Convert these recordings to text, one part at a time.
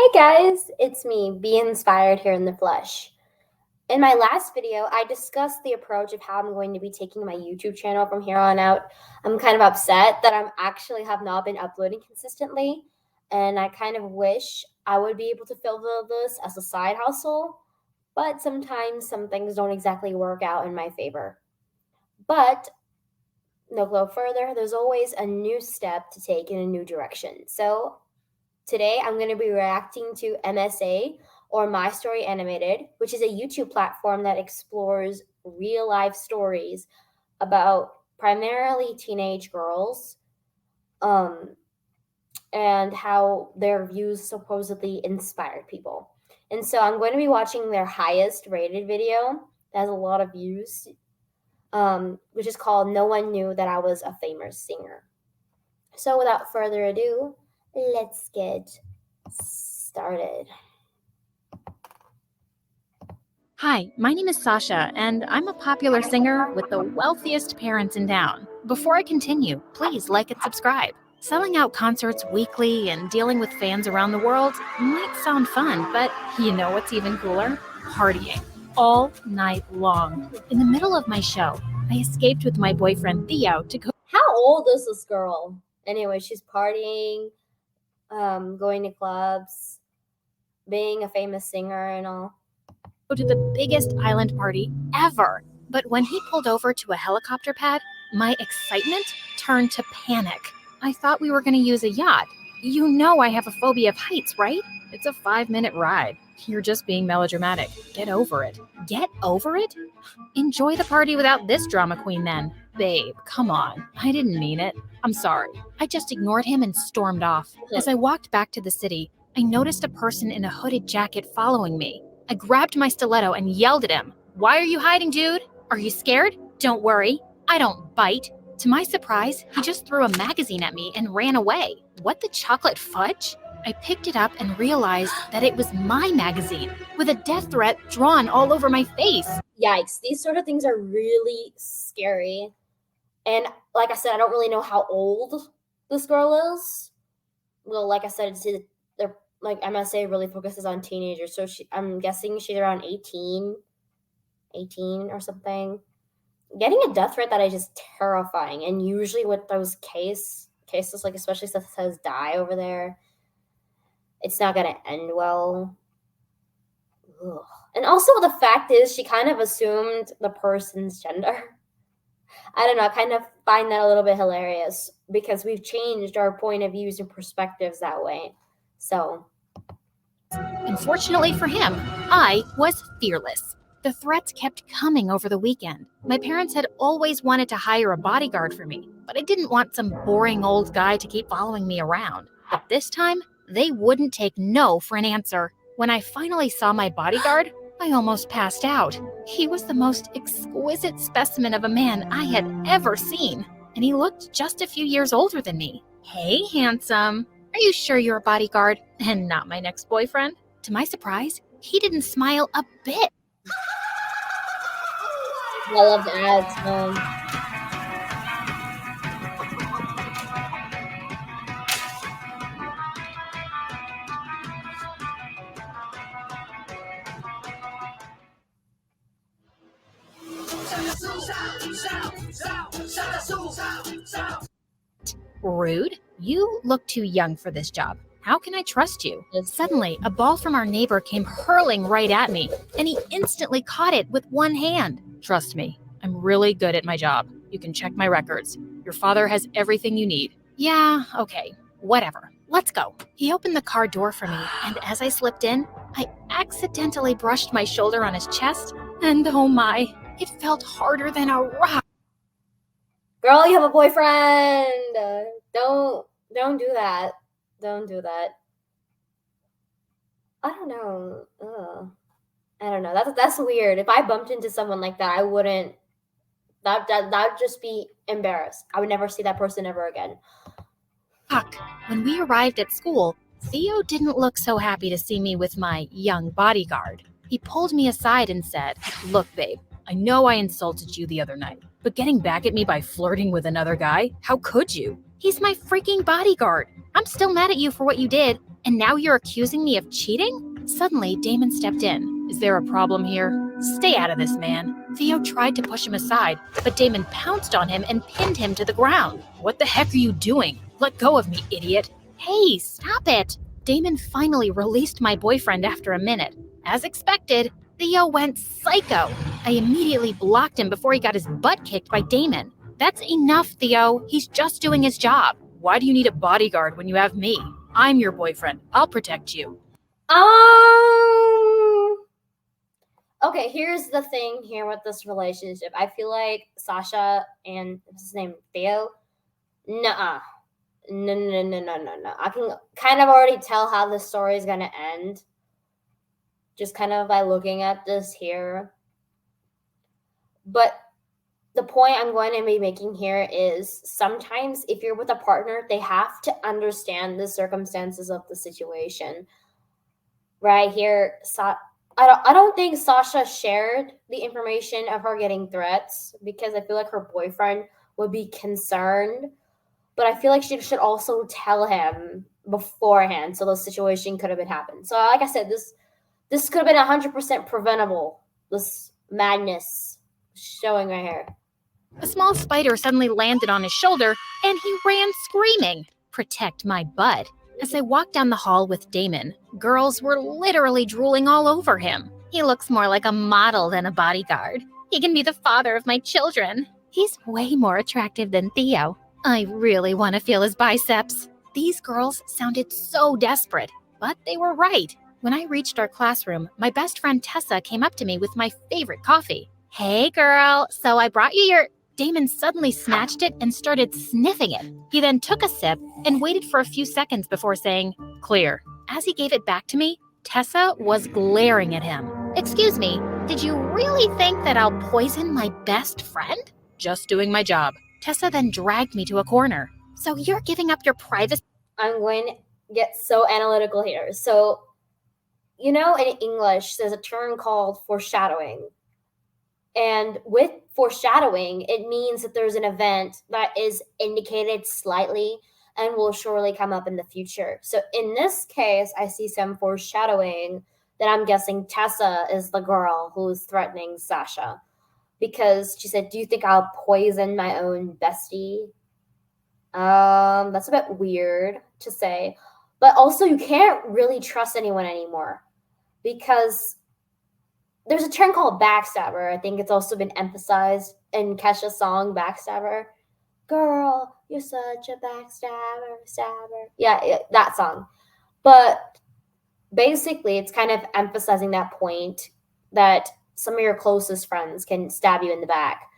Hey guys, it's me, Be Inspired here in the flesh. In my last video, I discussed the approach of how I'm going to be taking my YouTube channel from here on out. I'm kind of upset that I'm actually have not been uploading consistently, and I kind of wish I would be able to fulfill this as a side hustle, but sometimes some things don't exactly work out in my favor. But no go further, there's always a new step to take in a new direction. So today, I'm going to be reacting to MSA, or My Story Animated, which is a YouTube platform that explores real life stories about primarily teenage girls, and how their views supposedly inspired people. And so I'm going to be watching their highest rated video that has a lot of views, which is called No One Knew That I Was a Famous Singer. So without further ado, let's get started. Hi, my name is Sasha, and I'm a popular singer with the wealthiest parents in town. Before I continue, please like and subscribe. Selling out concerts weekly and dealing with fans around the world might sound fun, but you know what's even cooler? Partying. All night long. In the middle of my show, I escaped with my boyfriend Theo to go How old is this girl? Anyway, she's partying, going to clubs, being a famous singer and all. to the biggest island party ever. But when he pulled over to a helicopter pad, my excitement turned to panic. I thought we were going to use a yacht. You know I have a phobia of heights, right? It's a 5-minute ride. You're just being melodramatic. Get over it. Get over it? Enjoy the party without this drama queen then. Babe, come on. I didn't mean it. I'm sorry. I just ignored him and stormed off. As I walked back to the city, I noticed a person in a hooded jacket following me. I grabbed my stiletto and yelled at him. Why are you hiding, dude? Are you scared? Don't worry. I don't bite. To my surprise, he just threw a magazine at me and ran away. What the chocolate fudge? I picked it up and realized that it was my magazine, with a death threat drawn all over my face. Yikes, these sort of things are really scary. And like I said, I don't really know how old this girl is. Well, like I said, they're like MSA really focuses on teenagers, so I'm guessing she's around 18 or something. Getting a death threat that is just terrifying, and usually with those cases, like especially stuff that says die over there, it's not gonna end well. Ugh. And also the fact is she kind of assumed the person's gender. I don't know, I kind of find that a little bit hilarious because we've changed our point of views and perspectives that way. So, unfortunately for him, I was fearless. The threats kept coming over the weekend. My parents had always wanted to hire a bodyguard for me, but I didn't want some boring old guy to keep following me around. But this time, they wouldn't take no for an answer. When I finally saw my bodyguard, I almost passed out. He was the most exquisite specimen of a man I had ever seen, and he looked just a few years older than me. Hey, handsome. Are you sure you're a bodyguard and not my next boyfriend? To my surprise, he didn't smile a bit. I love the ads, man. Rude. You look too young for this job. How can I trust you? Suddenly, a ball from our neighbor came hurling right at me, and he instantly caught it with one hand. Trust me, I'm really good at my job. You can check my records. Your father has everything you need. Yeah, okay, whatever. Let's go. He opened the car door for me, and as I slipped in, I accidentally brushed my shoulder on his chest, and oh my, it felt harder than a rock. Girl, you have a boyfriend. Don't do that. Don't do that. I don't know. I don't know. That's weird. If I bumped into someone like that, I wouldn't. That'd just be embarrassed. I would never see that person ever again. Fuck. When we arrived at school, Theo didn't look so happy to see me with my young bodyguard. He pulled me aside and said, "Look, babe, I know I insulted you the other night, but getting back at me by flirting with another guy, how could you? He's my freaking bodyguard. I'm still mad at you for what you did, And now you're accusing me of cheating? Suddenly, Damon stepped in. Is there a problem here? Stay out of this, man. Theo tried to push him aside, but Damon pounced on him and pinned him to the ground. What the heck are you doing? Let go of me, idiot. Hey, stop it. Damon finally released my boyfriend after a minute. As expected, Theo went psycho. I immediately blocked him before he got his butt kicked by Damon. That's enough, Theo. He's just doing his job. Why do you need a bodyguard when you have me? I'm your boyfriend. I'll protect you. Okay, here's the thing here with this relationship. I feel like Sasha and what's his name, Theo? Nuh-uh. No. I can kind of already tell how this story is going to end. Just kind of by looking at this here. But the point I'm going to be making here is sometimes if you're with a partner, they have to understand the circumstances of the situation. Right here, I don't think Sasha shared the information of her getting threats because I feel like her boyfriend would be concerned. But I feel like she should also tell him beforehand so the situation could have been happened. So like I said, this could have been 100% preventable, this madness showing right here. A small spider suddenly landed on his shoulder, and he ran screaming, "Protect my butt." As I walked down the hall with Damon, girls were literally drooling all over him. He looks more like a model than a bodyguard. He can be the father of my children. He's way more attractive than Theo. I really want to feel his biceps. These girls sounded so desperate, but they were right. When I reached our classroom, my best friend Tessa came up to me with my favorite coffee. "Hey girl, so I brought you your..." Damon suddenly snatched it and started sniffing it. He then took a sip and waited for a few seconds before saying, "Clear." As he gave it back to me, Tessa was glaring at him. "Excuse me, did you really think that I'll poison my best friend?" "Just doing my job." Tessa then dragged me to a corner. "So you're giving up your privacy?" I'm going to get so analytical here. So, in English, there's a term called foreshadowing. And with foreshadowing, it means that there's an event that is indicated slightly and will surely come up in the future. So in this case, I see some foreshadowing that I'm guessing Tessa is the girl who's threatening Sasha. Because she said, "Do you think I'll poison my own bestie?" That's a bit weird to say. But also, you can't really trust anyone anymore. Because there's a term called backstabber. I think it's also been emphasized in Kesha's song, Backstabber. "Girl, you're such a backstabber." Yeah, that song. But basically, it's kind of emphasizing that point that some of your closest friends can stab you in the back.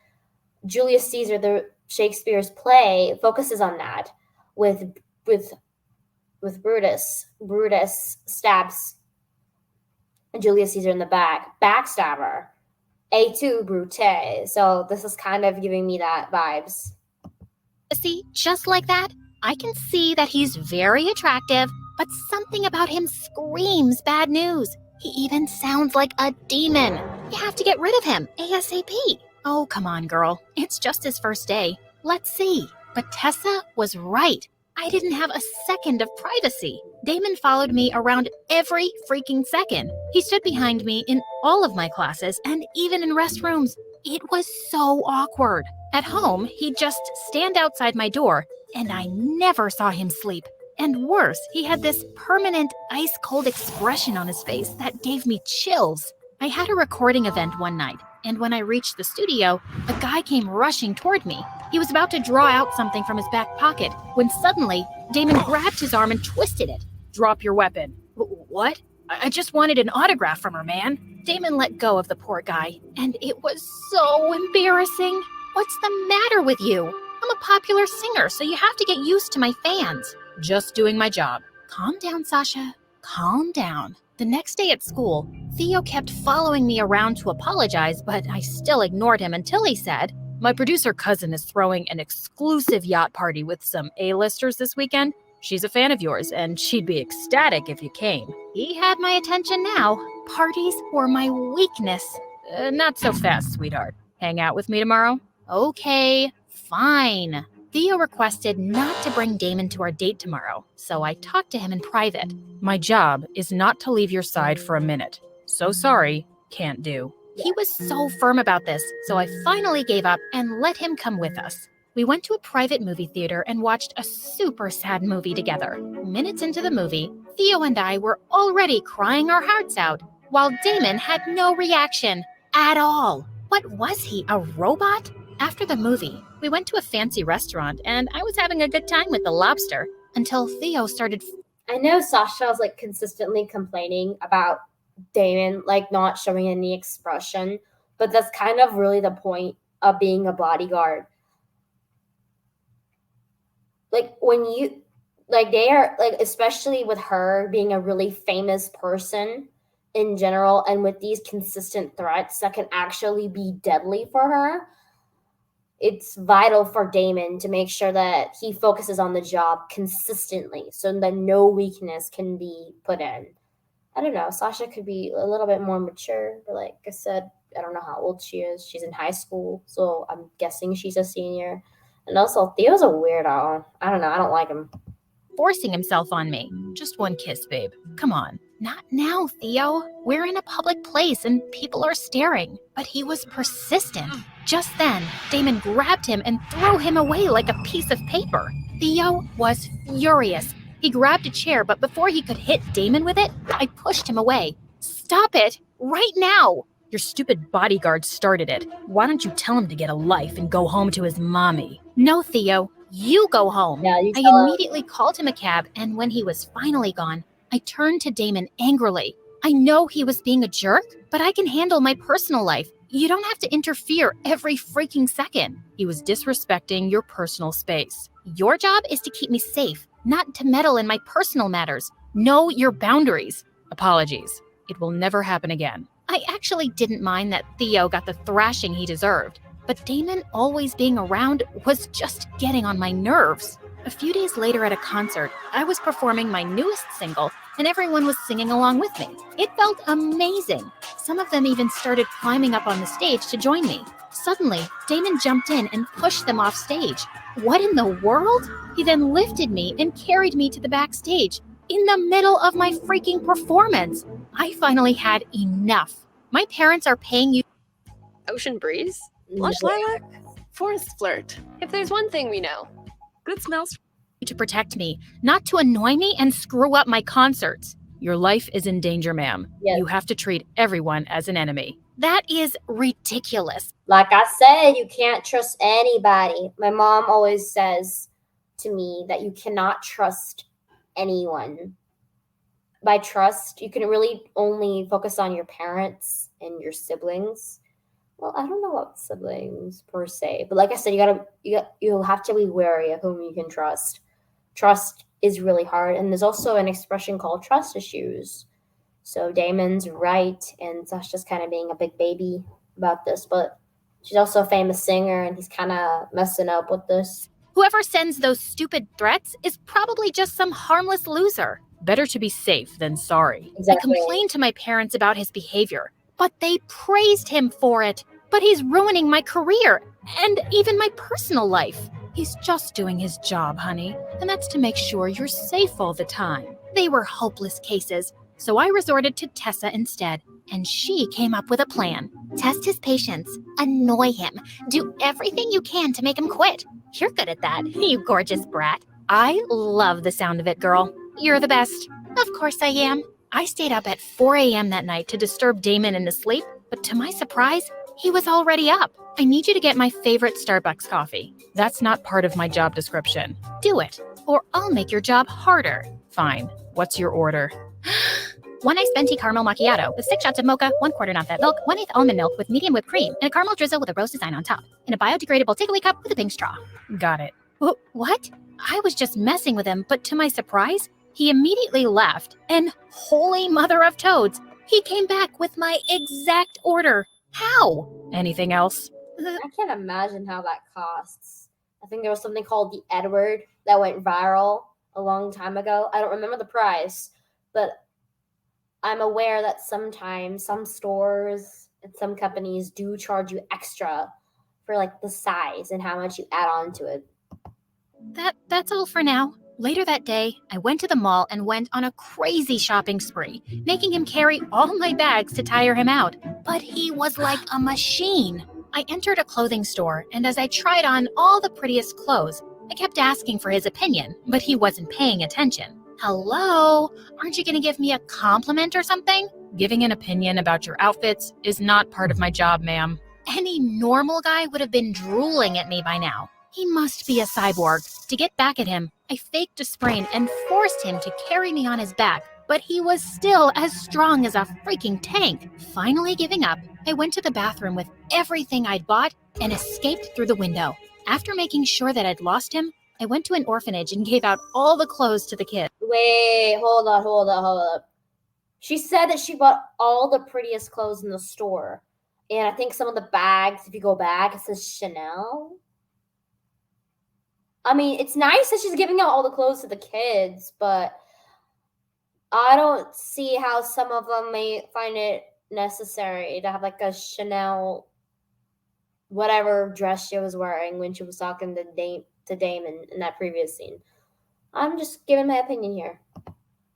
Julius Caesar, the Shakespeare's play, focuses on that with Brutus. Brutus stabs Julius Caesar in the back. Backstabber. A2 Brute. So this is kind of giving me that vibes. See, just like that, I can see that he's very attractive, but something about him screams bad news. He even sounds like a demon. You have to get rid of him ASAP. Oh, come on, girl. It's just his first day. Let's see. But Tessa was right. I didn't have a second of privacy. Damon followed me around every freaking second. He stood behind me in all of my classes and even in restrooms. It was so awkward. At home, he'd just stand outside my door, and I never saw him sleep. And worse, he had this permanent ice-cold expression on his face that gave me chills. I had a recording event one night, and when I reached the studio, a guy came rushing toward me. He was about to draw out something from his back pocket when suddenly, Damon grabbed his arm and twisted it. "Drop your weapon." "What? I just wanted an autograph from her, man." Damon let go of the poor guy, and it was so embarrassing. What's the matter with you? I'm a popular singer, so you have to get used to my fans. Just doing my job. Calm down, Sasha. Calm down. The next day at school, Theo kept following me around to apologize, but I still ignored him until he said, "My producer cousin is throwing an exclusive yacht party with some A-listers this weekend. She's a fan of yours, and she'd be ecstatic if you came." He had my attention now. Parties were my weakness. Not so fast, sweetheart. Hang out with me tomorrow? Okay, fine. Theo requested not to bring Damon to our date tomorrow, so I talked to him in private. My job is not to leave your side for a minute. So sorry, can't do. He was so firm about this, so I finally gave up and let him come with us. We went to a private movie theater and watched a super sad movie together. Minutes into the movie, Theo and I were already crying our hearts out, while Damon had no reaction at all. What was he, a robot? After the movie, we went to a fancy restaurant and I was having a good time with the lobster until Theo started. I know Sasha was like consistently complaining about Damon like not showing any expression, but that's kind of really the point of being a bodyguard. Like when you like they are like especially with her being a really famous person in general and with these consistent threats that can actually be deadly for her, it's vital for Damon to make sure that he focuses on the job consistently so that no weakness can be put in. I don't know. Sasha could be a little bit more mature, but like I said, I don't know how old she is. She's in high school, so I'm guessing she's a senior. And also, Theo's a weirdo. I don't know. I don't like him. Forcing himself on me. Just one kiss, babe. Come on. Not now, Theo. We're in a public place and people are staring. But he was persistent. Just then, Damon grabbed him and threw him away like a piece of paper. Theo was furious. He grabbed a chair, but before he could hit Damon with it, I pushed him away. Stop it! Right now! Your stupid bodyguard started it. Why don't you tell him to get a life and go home to his mommy? No, Theo. You go home. Yeah, you I tell him. immediately called him a cab, and when he was finally gone, I turned to Damon angrily. I know he was being a jerk, but I can handle my personal life. You don't have to interfere every freaking second. He was disrespecting your personal space. Your job is to keep me safe, not to meddle in my personal matters. Know your boundaries. Apologies. It will never happen again. I actually didn't mind that Theo got the thrashing he deserved, but Damon always being around was just getting on my nerves. A few days later at a concert, I was performing my newest single, and everyone was singing along with me. It felt amazing. Some of them even started climbing up on the stage to join me. Suddenly, Damon jumped in and pushed them off stage. What in the world? He then lifted me and carried me to the backstage, in the middle of my freaking performance. I finally had enough. My parents are paying you Ocean breeze, lush lilac, forest flirt. If there's one thing we know, good smells. to protect me, not to annoy me and screw up my concerts. Your life is in danger, ma'am. Yes. You have to treat everyone as an enemy. That is ridiculous. Like I said, you can't trust anybody. My mom always says to me that you cannot trust anyone. By trust, you can really only focus on your parents and your siblings. Well, I don't know about siblings per se, but like I said, you'll have to be wary of whom you can trust. Trust is really hard, and there's also an expression called trust issues. So Damon's right, and Sasha's kind of being a big baby about this, but she's also a famous singer, and he's kind of messing up with this. Whoever sends those stupid threats is probably just some harmless loser. Better to be safe than sorry. Exactly. I complained to my parents about his behavior, but they praised him for it. But he's ruining my career and even my personal life. He's just doing his job, honey, and that's to make sure you're safe all the time. They were hopeless cases, so I resorted to Tessa instead, and she came up with a plan. Test his patience, annoy him, do everything you can to make him quit. You're good at that, you gorgeous brat. I love the sound of it, girl. You're the best. Of course I am. I stayed up at 4 a.m. that night to disturb Damon in his sleep, but to my surprise, he was already up. I need you to get my favorite Starbucks coffee. That's not part of my job description. Do it, or I'll make your job harder. Fine. What's your order? 1 iced venti caramel macchiato with 6 shots of mocha, 1/4 non-fat milk, 1/8 almond milk with medium whipped cream, and a caramel drizzle with a rose design on top, in a biodegradable takeaway cup with a pink straw. Got it. What? I was just messing with him, but to my surprise, he immediately left, and holy mother of toads, he came back with my exact order. How? Anything else? I can't imagine how that costs. I think there was something called the Edward that went viral a long time ago. I don't remember the price, but I'm aware that sometimes some stores and some companies do charge you extra for like the size and how much you add on to it. That's all for now. Later that day, I went to the mall and went on a crazy shopping spree, making him carry all my bags to tire him out. But he was like a machine. I entered a clothing store, and as I tried on all the prettiest clothes, I kept asking for his opinion, but he wasn't paying attention. Hello? Aren't you gonna give me a compliment or something? Giving an opinion about your outfits is not part of my job, ma'am. Any normal guy would have been drooling at me by now. He must be a cyborg. To get back at him, I faked a sprain and forced him to carry me on his back, but he was still as strong as a freaking tank. Finally giving up, I went to the bathroom with everything I'd bought and escaped through the window. After making sure that I'd lost him, I went to an orphanage and gave out all the clothes to the kids. Wait, hold up. She said that she bought all the prettiest clothes in the store. And I think some of the bags, if you go back, it says Chanel. I mean, it's nice that she's giving out all the clothes to the kids, but I don't see how some of them may find it necessary to have like a Chanel whatever dress she was wearing when she was talking to Damon in that previous scene. I'm just giving my opinion here.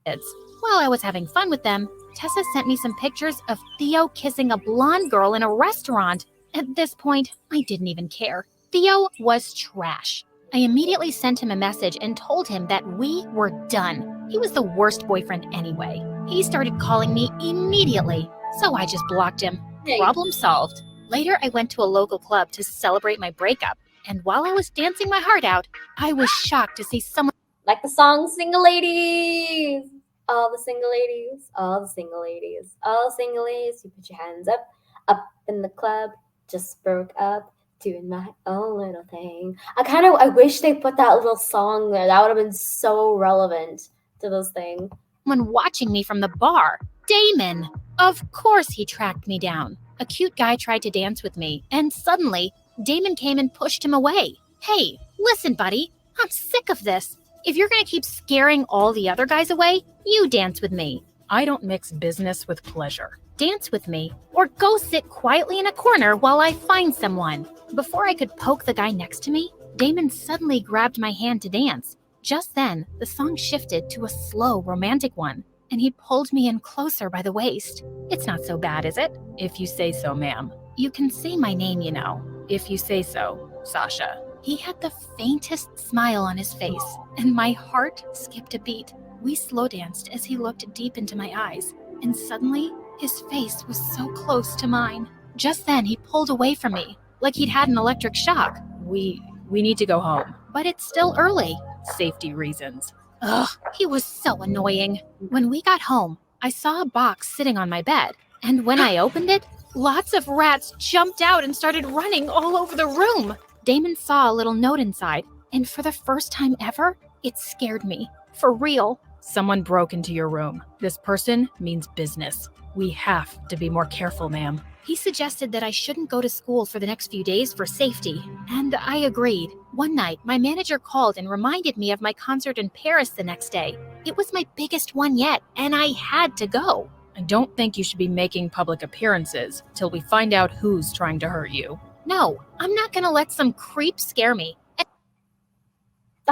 While I was having fun with them, Tessa sent me some pictures of Theo kissing a blonde girl in a restaurant. At this point, I didn't even care. Theo was trash. I immediately sent him a message and told him that we were done. He was the worst boyfriend anyway. He started calling me immediately, so I just blocked him. Problem solved. Later, I went to a local club to celebrate my breakup, and while I was dancing my heart out, I was shocked to see someone like the song Single Ladies. All the single ladies, all the single ladies, all single ladies, you put your hands up in the club, just broke up, doing my own little thing. I wish they put that little song there. That would have been so relevant to this thing. When watching me from the bar, Damon. Of course he tracked me down. A cute guy tried to dance with me, and suddenly, Damon came and pushed him away. Hey, listen, buddy, I'm sick of this. If you're gonna keep scaring all the other guys away, you dance with me. I don't mix business with pleasure. Dance with me, or go sit quietly in a corner while I find someone. Before I could poke the guy next to me, Damon suddenly grabbed my hand to dance. Just then, the song shifted to a slow, romantic one, and he pulled me in closer by the waist. It's not so bad, is it? If you say so, ma'am. You can say my name, you know. If you say so, Sasha. He had the faintest smile on his face, and my heart skipped a beat. We slow danced as he looked deep into my eyes, and suddenly, his face was so close to mine. Just then, he pulled away from me, like he'd had an electric shock. We need to go home. But it's still early. Safety reasons. Ugh, he was so annoying. When we got home, I saw a box sitting on my bed, and when I opened it, lots of rats jumped out and started running all over the room. Damon saw a little note inside, and for the first time ever, it scared me. For real. Someone broke into your room. This person means business. We have to be more careful, ma'am. He suggested that I shouldn't go to school for the next few days for safety, and I agreed. One night, my manager called and reminded me of my concert in Paris the next day. It was my biggest one yet, and I had to go. I don't think you should be making public appearances till we find out who's trying to hurt you. No, I'm not gonna let some creep scare me. I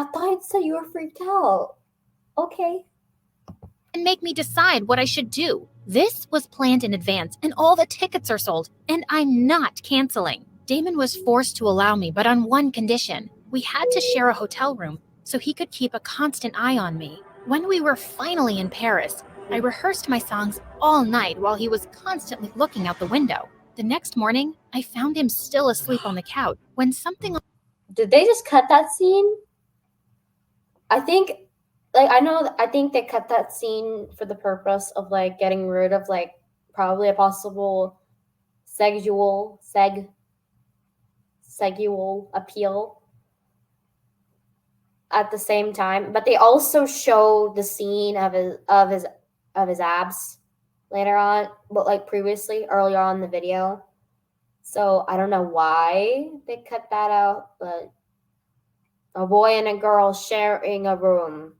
thought it said you were freaked out. Okay. And make me decide what I should do. This was planned in advance, and all the tickets are sold, and I'm not canceling. Damon was forced to allow me, but on one condition. We had to share a hotel room, so he could keep a constant eye on me. When we were finally in Paris, I rehearsed my songs all night while he was constantly looking out the window. The next morning, I found him still asleep on the couch when something... Did they just cut that scene? I think they cut that scene for the purpose of like getting rid of like probably a possible sexual appeal at the same time. But they also show the scene of his abs later on, but like previously, earlier on in the video. So I don't know why they cut that out, but a boy and a girl sharing a room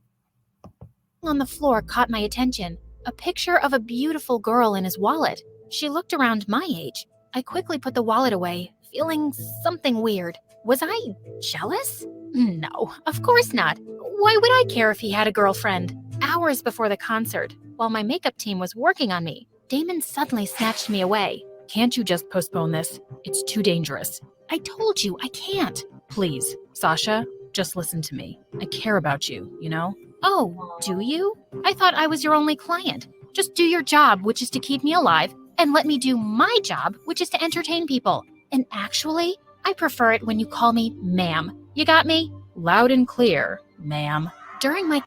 on the floor caught my attention. A picture of a beautiful girl in his wallet. She looked around my age. I quickly put the wallet away, feeling something weird. Was I jealous? No, of course not. Why would I care if he had a girlfriend? Hours before the concert, while my makeup team was working on me, Damon suddenly snatched me away. Can't you just postpone this? It's too dangerous. I told you, I can't. Please, Sasha, just listen to me. I care about you, you know? Oh, do you? I thought I was your only client. Just do your job, which is to keep me alive, and let me do my job, which is to entertain people. And actually, I prefer it when you call me ma'am. You got me? Loud and clear, ma'am. During my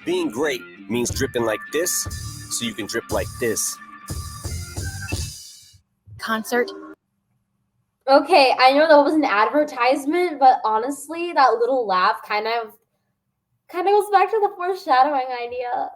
Being great means dripping like this, so you can drip like this. concert, Okay, I know that was an advertisement, but honestly, that little laugh kind of goes back to the foreshadowing idea.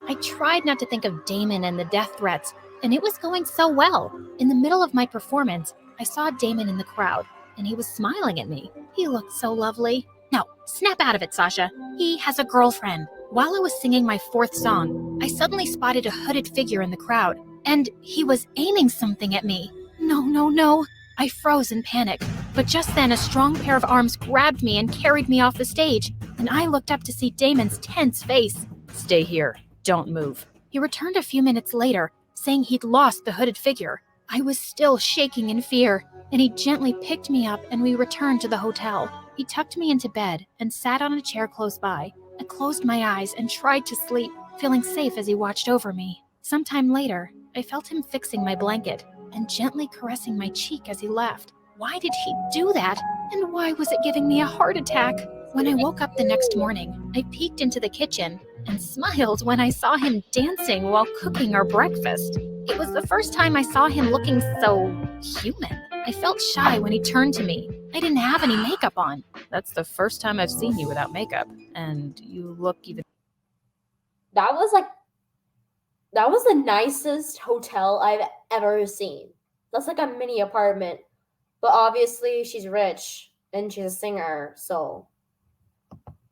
I tried not to think of Damon and the death threats, and it was going so well. In the middle of my performance, I saw Damon in the crowd, and he was smiling at me. He looked so lovely. No, snap out of it, Sasha. He has a girlfriend. While I was singing my fourth song, I suddenly spotted a hooded figure in the crowd, and he was aiming something at me. No. I froze in panic, but just then a strong pair of arms grabbed me and carried me off the stage, and I looked up to see Damon's tense face. Stay here. Don't move. He returned a few minutes later, saying he'd lost the hooded figure. I was still shaking in fear, and he gently picked me up and we returned to the hotel. He tucked me into bed and sat on a chair close by. I closed my eyes and tried to sleep, feeling safe as he watched over me. Sometime later, I felt him fixing my blanket and gently caressing my cheek as he left. Why did he do that? And why was it giving me a heart attack? When I woke up the next morning, I peeked into the kitchen and smiled when I saw him dancing while cooking our breakfast. It was the first time I saw him looking so human. I felt shy when he turned to me. I didn't have any makeup on. That's the first time I've seen you without makeup, and you look even... That was the nicest hotel I've ever seen. That's like a mini apartment. But obviously she's rich and she's a singer, so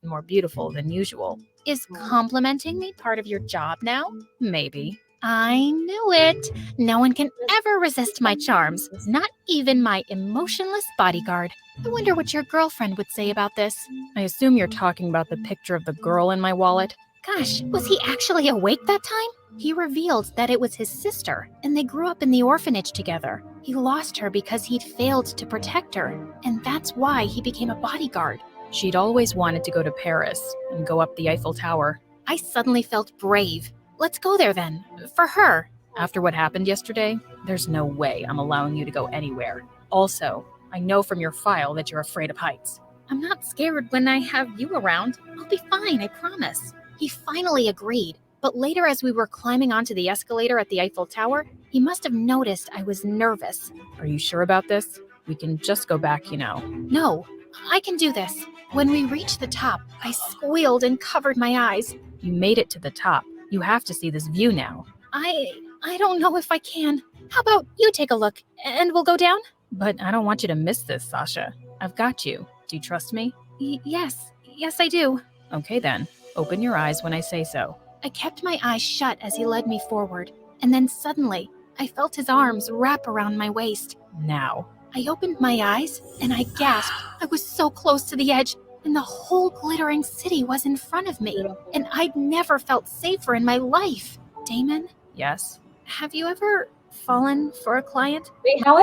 more beautiful than usual. Is complimenting me part of your job now? Maybe. I knew it. No one can ever resist my charms, not even my emotionless bodyguard. I wonder what your girlfriend would say about this. I assume you're talking about the picture of the girl in my wallet. Gosh, was he actually awake that time? He revealed that it was his sister, and they grew up in the orphanage together. He lost her because he'd failed to protect her, and that's why he became a bodyguard. She'd always wanted to go to Paris and go up the Eiffel Tower. I suddenly felt brave. Let's go there then, for her. After what happened yesterday, there's no way I'm allowing you to go anywhere. Also, I know from your file that you're afraid of heights. I'm not scared when I have you around. I'll be fine, I promise. He finally agreed, but later as we were climbing onto the escalator at the Eiffel Tower, he must have noticed I was nervous. Are you sure about this? We can just go back, you know. No, I can do this. When we reached the top, I squealed and covered my eyes. You made it to the top. You have to see this view now. I don't know if I can. How about you take a look, and we'll go down? But I don't want you to miss this, Sasha. I've got you. Do you trust me? Yes, I do. Okay then, open your eyes when I say so. I kept my eyes shut as he led me forward, and then suddenly, I felt his arms wrap around my waist. Now. I opened my eyes, and I gasped. I was so close to the edge, and the whole glittering city was in front of me, and I'd never felt safer in my life. Damon? Yes? Have you ever fallen for a client? wait, how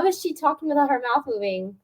is she talking without her mouth moving?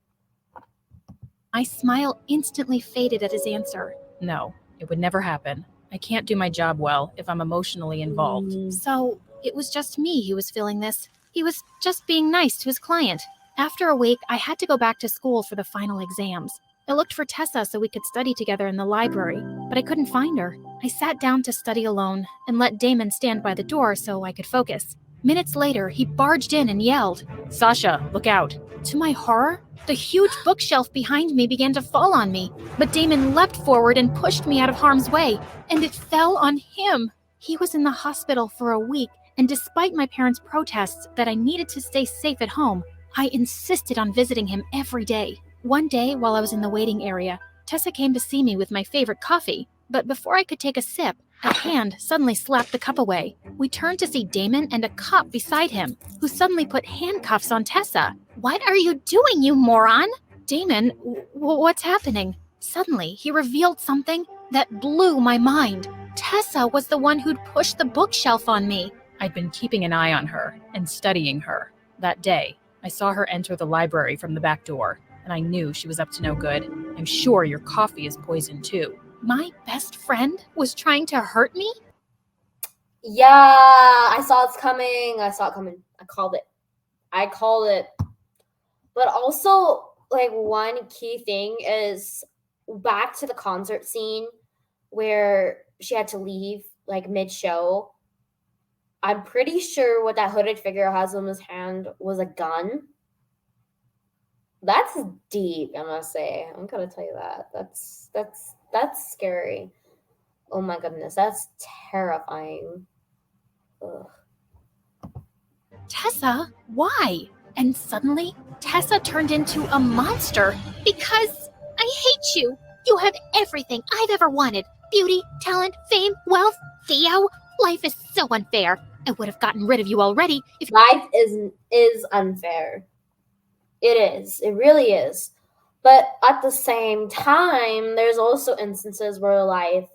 My smile instantly faded at his answer. No, it would never happen. I can't do my job well if I'm emotionally involved. So, it was just me who was feeling this. He was just being nice to his client. After a week, I had to go back to school for the final exams. I looked for Tessa so we could study together in the library, but I couldn't find her. I sat down to study alone and let Damon stand by the door so I could focus. Minutes later, he barged in and yelled, "Sasha, look out." To my horror, the huge bookshelf behind me began to fall on me, but Damon leapt forward and pushed me out of harm's way, and it fell on him. He was in the hospital for a week, and despite my parents' protests that I needed to stay safe at home, I insisted on visiting him every day. One day, while I was in the waiting area, Tessa came to see me with my favorite coffee. But before I could take a sip, a hand suddenly slapped the cup away. We turned to see Damon and a cop beside him, who suddenly put handcuffs on Tessa. "What are you doing, you moron?" "Damon, what's happening?" Suddenly, he revealed something that blew my mind. Tessa was the one who'd pushed the bookshelf on me. I'd been keeping an eye on her and studying her. That day, I saw her enter the library from the back door, and I knew she was up to no good. "I'm sure your coffee is poisoned too." My best friend was trying to hurt me? Yeah, I saw it coming. I called it. But also, like, one key thing is back to the concert scene where she had to leave, like, mid-show. I'm pretty sure what that hooded figure has in his hand was a gun. That's deep, I must say. I'm gonna tell you that. That's scary. Oh my goodness, that's terrifying. Ugh. Tessa, why? And suddenly, Tessa turned into a monster because I hate you. You have everything I've ever wanted. Beauty, talent, fame, wealth. Theo, life is so unfair. I would have gotten rid of you already if Life is unfair. It is. It really is. But at the same time, there's also instances where life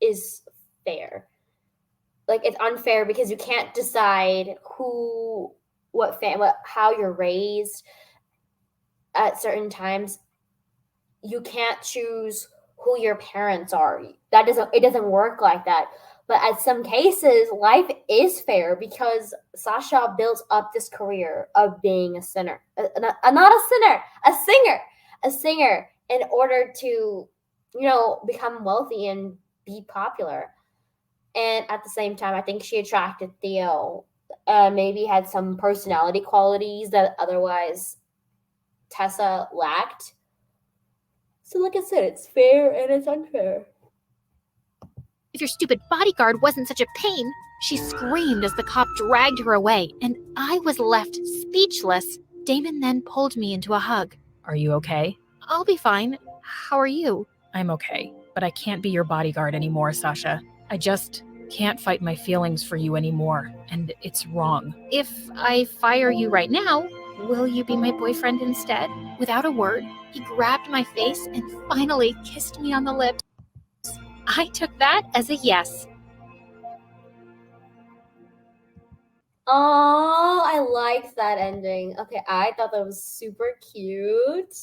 is fair. Like, it's unfair because you can't decide how you're raised at certain times. You can't choose who your parents are. It doesn't work like that. But at some cases, life is fair because Sasha built up this career of being a singer, a singer in order to, become wealthy and be popular. And at the same time, I think she attracted Theo. Maybe had some personality qualities that otherwise Tessa lacked. So like I said, it's fair and it's unfair. If your stupid bodyguard wasn't such a pain, she screamed as the cop dragged her away, and I was left speechless. Damon then pulled me into a hug. "Are you okay?" "I'll be fine. How are you?" "I'm okay, but I can't be your bodyguard anymore, Sasha. I just can't fight my feelings for you anymore, and it's wrong." "If I fire you right now, will you be my boyfriend instead?" Without a word, he grabbed my face and finally kissed me on the lips. I took that as a yes. Oh, I liked that ending. Okay, I thought that was super cute.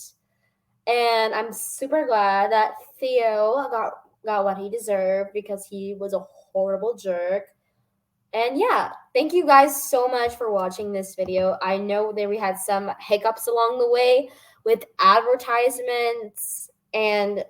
And I'm super glad that Theo got what he deserved because he was a horrible jerk. And yeah, thank you guys so much for watching this video. I know that we had some hiccups along the way with advertisements and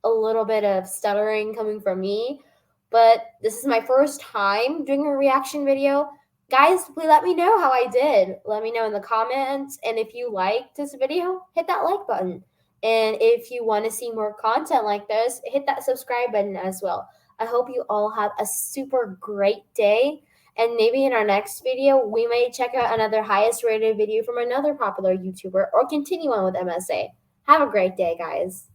a little bit of stuttering coming from me, but this is my first time doing a reaction video. Guys, please let me know how I did. Let me know in the comments, and if you liked this video, hit that like button. And if you want to see more content like this, hit that subscribe button as well. I hope you all have a super great day, and maybe in our next video, we may check out another highest rated video from another popular YouTuber or continue on with MSA. Have a great day, guys.